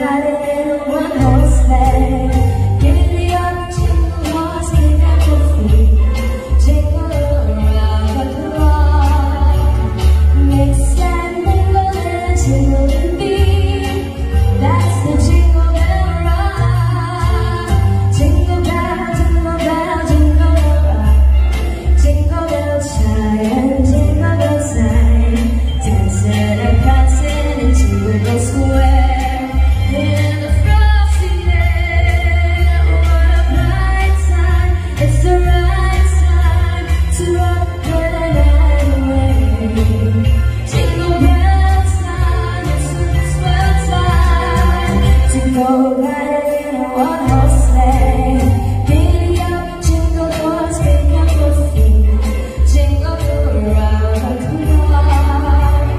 riding in a one-horse sleigh. Giddy up, jingle horse, kick up your feet. Jingle around the clock. Mix and mingle and jingle the beat. That's the Jingle Bell Rock. Jingle bell, jingle bell, jingle bell rock. Jingle bells chime and jingle bells sigh. Dancing and prancing in Jingle Square. In the frosty air, what a bright time. It's the right time to rock the night away. Jingle bells time, it's the whisper time to go riding in a one-horse sleigh. Giddy up, jingle horse, pick up your feet. Jingle around the clock.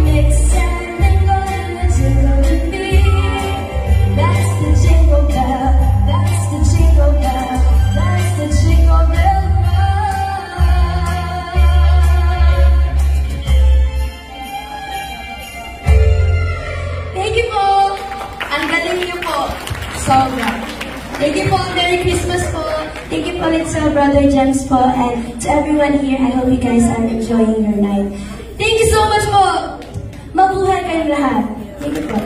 Mix and mingle and the jingle the beat. That's the Jingle Bell, that's the Jingle Bell, that's the Jingle Bell Rock. Thank you po. Ang galing niyo po. Sobra. Thank you po. Merry Christmas po. Thank you po ulit sa Brother James po. And to everyone here, I hope you guys are enjoying your night. Thank you so much po. Mabuhay kayong lahat. Thank you po.